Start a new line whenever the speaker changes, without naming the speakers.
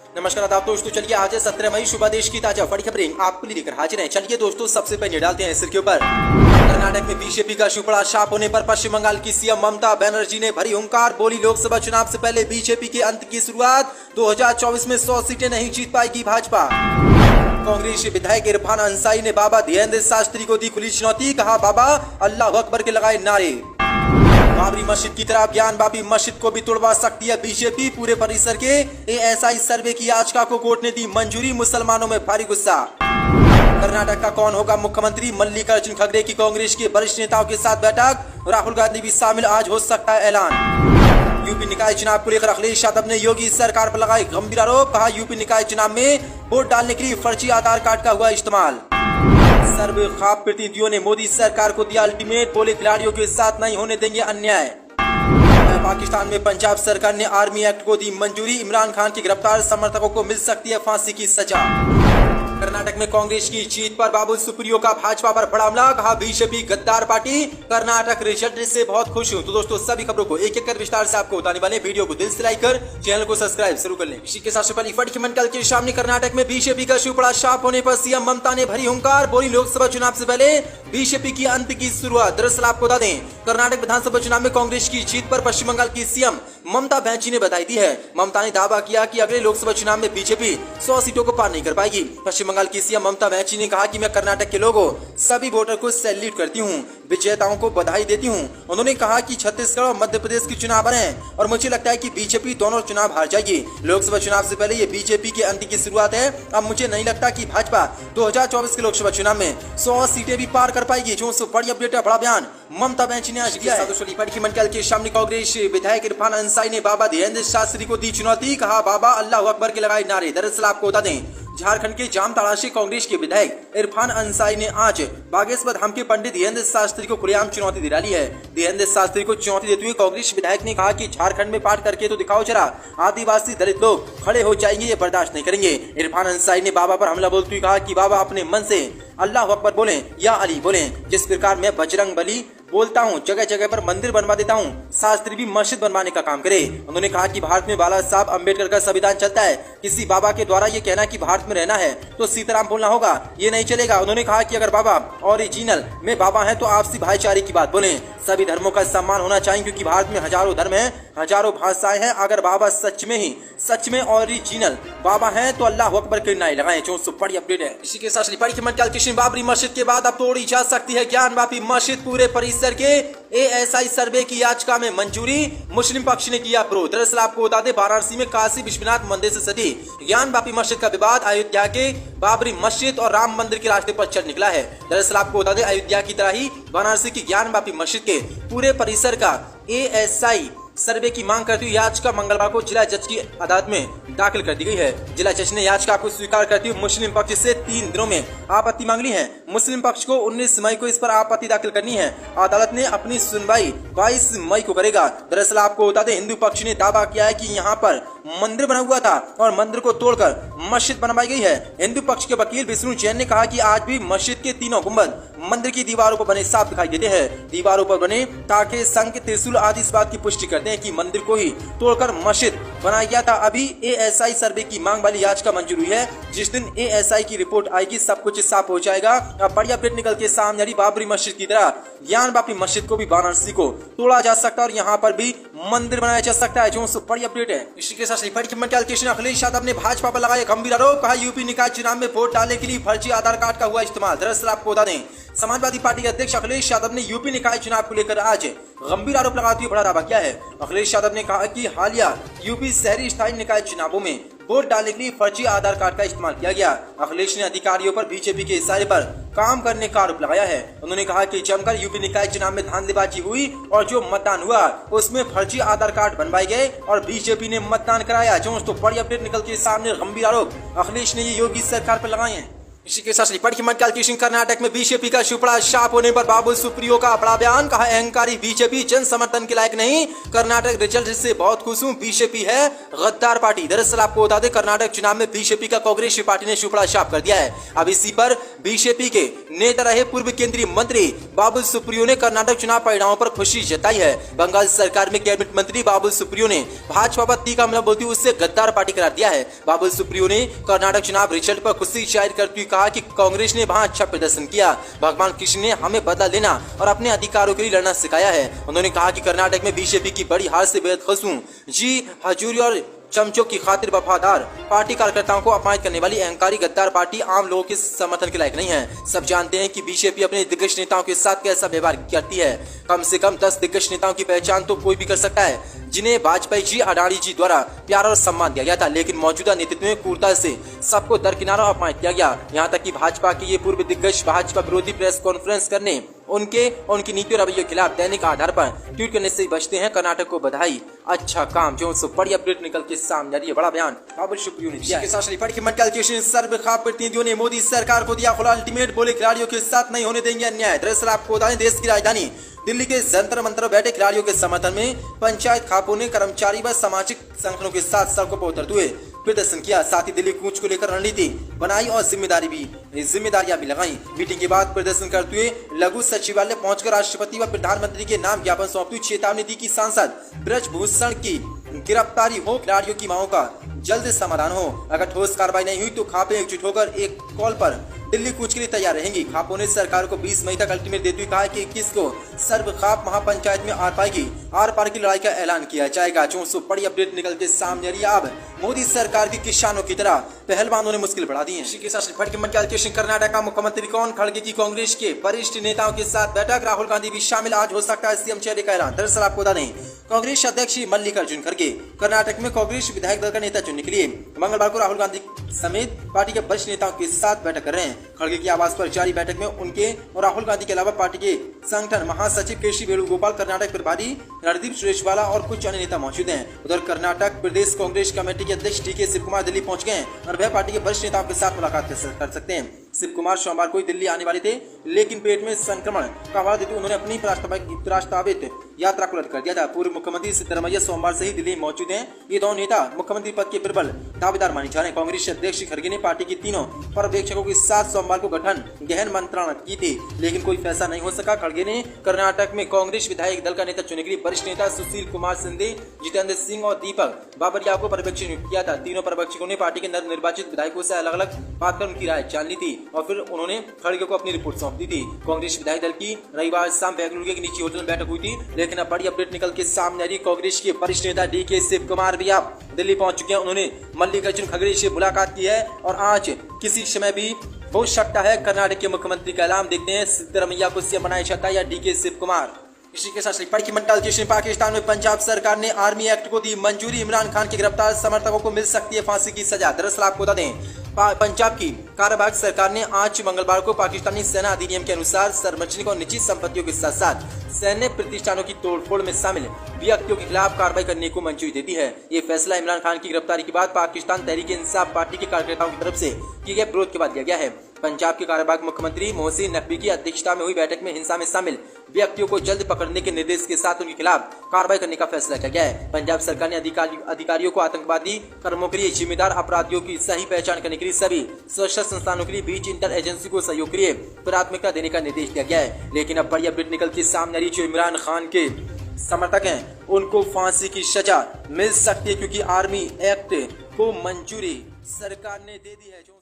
नमस्कार आदाब दोस्तों, चलिए आज है 17 मई। सुबह देश की ताजा बड़ी खबरें आपके लिए लेकर हाजिर हैं। चलिए दोस्तों, सबसे पहले डालते हैं सिर के ऊपर। कर्नाटक में बीजेपी का शुपड़ा शाप होने पर पश्चिम बंगाल की सीएम ममता बनर्जी ने भरी हुंकार। बोली, लोकसभा चुनाव से पहले बीजेपी के अंत की शुरुआत। 2024 में 100 सीटें नहीं जीत पाएगी भाजपा। कांग्रेस विधायक इरफान अंसारी ने बाबा धीरेन्द्र शास्त्री को दी खुली चुनौती। कहा, बाबा अल्लाह अकबर के लगाए नारे। बाबरी मस्जिद की तरह ज्ञानवापी मस्जिद को भी तोड़वा सकती है बीजेपी। पूरे परिसर के एएसआई सर्वे की याचिका को कोर्ट ने दी मंजूरी। मुसलमानों में भारी गुस्सा। कर्नाटक का कौन होगा मुख्यमंत्री? मल्लिकार्जुन खड़गे की कांग्रेस के वरिष्ठ नेताओं के साथ बैठक। राहुल गांधी भी शामिल। आज हो सकता है ऐलान। यूपी निकाय चुनाव को लेकर अखिलेश यादव ने योगी सरकार पर लगाए गंभीर आरोप। कहा, यूपी निकाय चुनाव में वोट डालने के लिए फर्जी आधार कार्ड का हुआ इस्तेमाल। सर्व खाप प्रतिनिधियों ने मोदी सरकार को दिया अल्टीमेट। बोले, खिलाड़ियों के साथ नहीं होने देंगे अन्याय। पाकिस्तान में पंजाब सरकार ने आर्मी एक्ट को दी मंजूरी। इमरान खान के गिरफ्तार समर्थकों को मिल सकती है फांसी की सजा। कर्नाटक में कांग्रेस की जीत पर बाबुल सुप्रियो का भाजपा पर बड़ा हमला। कहा, बीजेपी गद्दार पार्टी। कर्नाटक रिजल्ट से बहुत खुश हूं। तो दोस्तों, सभी खबरों को एक एक कर विस्तार से आपको बताने वाले। वीडियो को दिल से लाइक कर चैनल को सब्सक्राइब जरूर कर लें। इसी के साथ पहली फट की कल के सामने कर्नाटक में बीजेपी का शुपड़ा शाप होने पर सीएम ममता ने भरी हुंकार। बोली, लोकसभा चुनाव से पहले बीजेपी की अंत की शुरुआत। दरअसल आपको बता दें, कर्नाटक विधानसभा चुनाव में कांग्रेस की जीत पर पश्चिम बंगाल की सीएम ममता बनर्जी ने बधाई दी है। ममता ने दावा किया कि अगले लोकसभा चुनाव में बीजेपी 100 सीटों को पार नहीं कर पाएगी। पश्चिम बंगाल की सीएम ममता बनर्जी ने कहा कि मैं कर्नाटक के लोगों, सभी वोटर को सैल्यूट करती हूं, विजेताओं को बधाई देती हूं। उन्होंने कहा कि छत्तीसगढ़ और मध्य प्रदेश के चुनाव हैं और मुझे लगता है कि बीजेपी दोनों चुनाव हार जाएगी। लोकसभा चुनाव से पहले ये बीजेपी के अंत की शुरुआत है। अब मुझे नहीं लगता कि भाजपा 2024 के लोकसभा चुनाव में 100 सीटें भी पार कर पाएगी। जो बड़ी अपडेट है, बड़ा बयान ममता बनर्जी ने आज दिया है। के सामने कांग्रेस विधायक इरफान अंसारी ने बाबा धीरेन्द्र शास्त्री को दी चुनौती। कहा, बाबा अल्लाह अकबर के लगाए नारे। दरअसल आपको बता दें, झारखंड के जामताड़ा से कांग्रेस के विधायक इरफान अंसारी ने आज बागेश्वर धाम के पंडित धीरेन्द्र शास्त्री को खुलेआम चुनौती दे डाली है। धीरेन्द्र शास्त्री को चुनौती देते हुए कांग्रेस विधायक ने कहा कि झारखंड में पाठ करके तो दिखाओ जरा, आदिवासी दलित लोग खड़े हो जाएंगे, ये बर्दाश्त नहीं करेंगे। इरफान अंसारी ने बाबा पर हमला बोलते हुए कहा कि बाबा अपने मन से अल्लाह अकबर बोलें या अली बोलें। जिस प्रकार मैं बजरंग बली बोलता हूँ, जगह जगह पर मंदिर बनवा देता हूँ, शास्त्री भी मस्जिद बनवाने का काम करे। उन्होंने कहा कि भारत में बाला साहब अम्बेडकर का संविधान चलता है। किसी बाबा के द्वारा ये कहना कि भारत में रहना है तो सीताराम बोलना होगा, ये नहीं चलेगा। उन्होंने कहा कि अगर बाबा ओरिजिनल में बाबा है तो आपसी भाईचारे की बात बोलें। सभी धर्मों का सम्मान होना चाहिए क्योंकि भारत में हजारों धर्म है, हजारों भाषाएं हैं। अगर बाबा सच में ओरिजिनल बाबा है तो अल्लाह अकबर के नारे लगाएं। जो बड़ी अपडेट है। इसी के साथ बाबरी मस्जिद के बाद अब तोड़ी जा सकती है ज्ञानवापी मस्जिद। पूरे परिसर के एएसआई सर्वे की याचिका में मंजूरी। मुस्लिम पक्ष ने किया विरोध। दरअसल आपको बता दें, वाराणसी में काशी विश्वनाथ मंदिर से सटी ज्ञानवापी मस्जिद का विवाद अयोध्या के बाबरी मस्जिद और राम मंदिर के रास्ते पर चल निकला है। दरअसल आपको बता दें, अयोध्या की तरह ही वाराणसी की ज्ञानवापी मस्जिद के पूरे परिसर का एएसआई सर्वे की मांग करती हुई याचिका मंगलवार को जिला जज की अदालत में दाखिल कर दी गई है। जिला जज ने याचिका को स्वीकार करते हुए मुस्लिम पक्ष से 3 दिनों में आपत्ति मांग ली है। मुस्लिम पक्ष को 19 मई को इस पर आपत्ति दाखिल करनी है। अदालत ने अपनी सुनवाई 22 मई को करेगा। दरअसल आपको बता दें, हिंदू पक्ष ने दावा किया है कि यहाँ पर मंदिर बना हुआ था और मंदिर को तोड़कर मस्जिद बनवाई गई है। हिंदू पक्ष के वकील विष्णु जैन ने कहा कि आज भी मस्जिद के तीनों गुंबद मंदिर की दीवारों पर बने साफ दिखाई देते हैं। दीवारों पर बने ताके, शंख, त्रिशूल आदि इस बात की पुष्टि करते हैं कि मंदिर को ही तोड़कर मस्जिद बनाया गया था। अभी एएसआई सर्वे की मांग वाली याचिका मंजूर हुई है। जिस दिन एएसआई की रिपोर्ट आएगी सब कुछ साफ हो जाएगा। अब बड़ी अपडेट निकल के सामने आ रही, बाबरी मस्जिद की तरह ज्ञानवापी मस्जिद को भी वाराणसी को तोड़ा जा सकता है और यहाँ पर भी मंदिर बनाया जा सकता है। जो बड़ी अपडेट है। इसी के साथ अखिलेश यादव ने भाजपा पर लगाया गंभीर आरोप। कहा, यूपी निकाय चुनाव में वोट डालने के लिए फर्जी आधार कार्ड का हुआ इस्तेमाल। दरअसल आपको बता दें, समाजवादी पार्टी के अध्यक्ष अखिलेश यादव ने यूपी निकाय चुनाव को लेकर आज गंभीर आरोप लगाते हुए बड़ा दावा किया है। अखिलेश यादव ने कहा कि हालिया यूपी शहरी स्थायी निकाय चुनावों में वोट डालने के लिए फर्जी आधार कार्ड का इस्तेमाल किया गया। अखिलेश ने अधिकारियों पर बीजेपी के इशारे पर काम करने का आरोप लगाया है। उन्होंने कहा कि जमकर यूपी निकाय चुनाव में धांधलीबाजी हुई और जो मतदान हुआ उसमें फर्जी आधार कार्ड बनवाए गए और बीजेपी ने मतदान कराया। जो बड़ी अपडेट निकल के सामने गंभीर आरोप अखिलेश ने ये योगी सरकार पर लगाए हैं। इसी के साथ रिपोर्ट की मंडल कर्नाटक में बीजेपी का सुपड़ा शाप होने पर बाबुल सुप्रियो का बड़ा बयान। कहा अहंकारी बीजेपी जन समर्थन के लायक नहीं, कर्नाटक रिजल्ट से बहुत खुश हूं, बीजेपी है गद्दार पार्टी। दरअसल आपको बता दें कर्नाटक चुनाव में बीजेपी का कांग्रेस पार्टी ने सुपड़ा शाप कर दिया है। अब इसी पर बीजेपी के नेता रहे पूर्व केंद्रीय मंत्री बाबुल सुप्रियो ने कर्नाटक चुनाव परिणामों पर खुशी जताई है। बंगाल सरकार में कैबिनेट मंत्री बाबुल सुप्रियो ने भाजपा पर तीखा हमला बोलते हुए उससे गद्दार पार्टी करार दिया है। बाबुल सुप्रियो ने कर्नाटक चुनाव रिजल्ट पर खुशी जाहिर करते हुए कहा कि कांग्रेस ने वहां अच्छा प्रदर्शन किया, भगवान कृष्ण ने हमें बदला लेना और अपने अधिकारों के लिए लड़ना सिखाया है। उन्होंने कहा कि कर्नाटक में बीजेपी की बड़ी हार से बेहद खुश हूं। जी हजूरी और चमचों की खातिर वफादार पार्टी कार्यकर्ताओं को अपमानित करने वाली अहंकारी गद्दार पार्टी आम लोगों के समर्थन के लायक नहीं है। सब जानते हैं कि बीजेपी अपने दिग्गज नेताओं के साथ कैसा व्यवहार करती है। कम से कम 10 दिग्गज नेताओं की पहचान तो कोई भी कर सकता है जिन्हें वाजपेयी जी, अडानी जी द्वारा प्यार और सम्मान दिया गया था, लेकिन मौजूदा नेतृत्व में क्रूरता से सबको दरकिनार और अपमानित किया गया। यहाँ तक कि भाजपा के ये पूर्व दिग्गज भाजपा विरोधी प्रेस कॉन्फ्रेंस करने उनकी नीति और रवैये के खिलाफ दैनिक आधार पर ट्वीट करने से बचते हैं। कर्नाटक को बधाई, अच्छा काम। जो बड़ी अपडेट निकल के सामने आ रही है, बड़ा बयान बाबुल सुप्रियो ने दिया। प्रतिनिधियों ने मोदी सरकार को दिया खुला अल्टीमेट, बोले खिलाड़ियों के साथ नहीं होने देंगे अन्याय। दरअसल आपको बता दें देश की राजधानी दिल्ली के जंतर मंतर बैठे खिलाड़ियों के समर्थन में पंचायत खापों ने कर्मचारी व सामाजिक संगठनों के साथ सड़कों पर उतरते हुए प्रदर्शन किया। साथ ही दिल्ली कूच को लेकर रणनीति बनाई और जिम्मेदारियां भी लगाई। मीटिंग के बाद प्रदर्शन करते हुए लघु सचिवालय पहुंचकर राष्ट्रपति व प्रधानमंत्री के नाम ज्ञापन सौंपते हुए चेतावनी दी कि सांसद ब्रजभूषण की गिरफ्तारी हो, खिलाड़ियों की मांगों का जल्द समाधान हो। अगर ठोस कार्रवाई नहीं हुई तो खापे एकजुट होकर एक कॉल पर दिल्ली कूच के लिए तैयार रहेंगी। खापों ने सरकार को 20 मई तक अल्टीमेट देते हुए कहा कि 21 को सर्व खाप महापंचायत में आर पार की लड़ाई का ऐलान किया जाएगा। 400 बड़ी अपडेट निकल के सामने आ रही है। अब मोदी सरकार की किसानों की तरह पहलवानों ने मुश्किल बढ़ा दी है। कर्नाटक का मुख्यमंत्री कौन? खड़गे की कांग्रेस के वरिष्ठ नेताओं के साथ बैठक, राहुल गांधी भी शामिल, आज हो सकता है सीएम चेहरे का ऐलान। दरअसल आपको बता दें कांग्रेस अध्यक्ष मल्लिकार्जुन खड़गे कर्नाटक में कांग्रेस विधायक दल का नेता चुनने के लिए मंगलवार को राहुल गांधी समेत पार्टी के वरिष्ठ नेताओं के साथ बैठक कर रहे हैं। खड़गे की आवास पर जारी बैठक में उनके और राहुल गांधी के अलावा पार्टी के संगठन महासचिव केसी वेणुगोपाल, कर्नाटक प्रभारी रणदीप सुरजेवाला और कुछ अन्य नेता मौजूद हैं। उधर कर्नाटक प्रदेश कांग्रेस कमेटी के अध्यक्ष डी के शिवकुमार दिल्ली पहुंच गए और वह पार्टी के वरिष्ठ नेताओं के साथ मुलाकात कर सकते हैं। शिवकुमार सोमवार को दिल्ली आने वाले थे, लेकिन पेट में संक्रमण का हवाला देते उन्होंने अपनी प्रस्तावित यात्रा को रद्द कर दिया था। पूर्व मुख्यमंत्री सिद्धरमैया सोमवार से ही दिल्ली में मौजूद हैं। ये दोनों नेता मुख्यमंत्री पद के प्रबल दावेदार माने जा रहे हैं। कांग्रेस अध्यक्ष खड़गे ने पार्टी के तीनों पर्यवेक्षकों के साथ सोमवार को गहन मंत्रणा की थी, लेकिन कोई फैसला नहीं हो सका। खड़गे ने कर्नाटक में कांग्रेस विधायक दल का नेता चुनने के लिए वरिष्ठ नेता सुशील कुमार शिंदे, जितेंद्र सिंह और दीपक बाबरिया को पर्यवेक्षक नियुक्त किया था। तीनों पर्यवेक्षकों ने पार्टी के नवनिर्वाचित विधायकों से अलग अलग बात कर उनकी राय जान ली थी और फिर उन्होंने खड़गे को अपनी रिपोर्ट सौंप दी थी। कांग्रेस विधायक दल की रविवार शाम बेंगलुरु के निजी होटल में बैठक हुई थी, लेकिन अब बड़ी अपडेट निकल के सामने आ रही। कांग्रेस के वरिष्ठ नेता डी के शिवकुमार भी अब दिल्ली पहुंच चुके हैं। उन्होंने मल्लिकार्जुन खड़गे से मुलाकात की है और आज किसी समय भी हो सकता है कर्नाटक के मुख्यमंत्री का ऐलान। देखते हैं सिद्धरमैया को सीएम बनाया जाता है या डी के शिवकुमार। इसी के साथ पाकिस्तान में पंजाब सरकार ने आर्मी एक्ट को दी मंजूरी, इमरान खान के गिरफ्तार समर्थकों को मिल सकती है फांसी की सजा। दरअसल आपको बता दें पंजाब की कार्यवाहक सरकार ने आज मंगलवार को पाकिस्तानी सेना अधिनियम के अनुसार सार्वजनिक और निजी संपत्तियों के साथ साथ सैन्य प्रतिष्ठानों की तोड़फोड़ में शामिल व्यक्तियों के खिलाफ कार्रवाई करने को मंजूरी दे दी है। ये फैसला इमरान खान की गिरफ्तारी के बाद पाकिस्तान तहरीक इंसाफ पार्टी के कार्यकर्ताओं की तरफ से किए गए विरोध के बाद लिया गया है। पंजाब के कार्यवाहक मुख्यमंत्री मोहसिन नकवी की अध्यक्षता में हुई बैठक में हिंसा में शामिल व्यक्तियों को जल्द पकड़ने के निर्देश के साथ उनके खिलाफ कार्रवाई करने का फैसला किया गया है। पंजाब सरकार ने अधिकारियों को आतंकवादी कर्मों के लिए जिम्मेदार अपराधियों की सही पहचान करने के लिए सभी सुरक्षा संस्थानों के लिए बीच इंटर एजेंसी को सहयोग के लिए प्राथमिकता देने का निर्देश दिया गया है। लेकिन अब बड़ी अपडेट निकल के सामने आ रही, जो इमरान खान के समर्थक हैं उनको फांसी की सजा मिल सकती है, क्योंकि आर्मी एक्ट को मंजूरी सरकार ने दे दी है।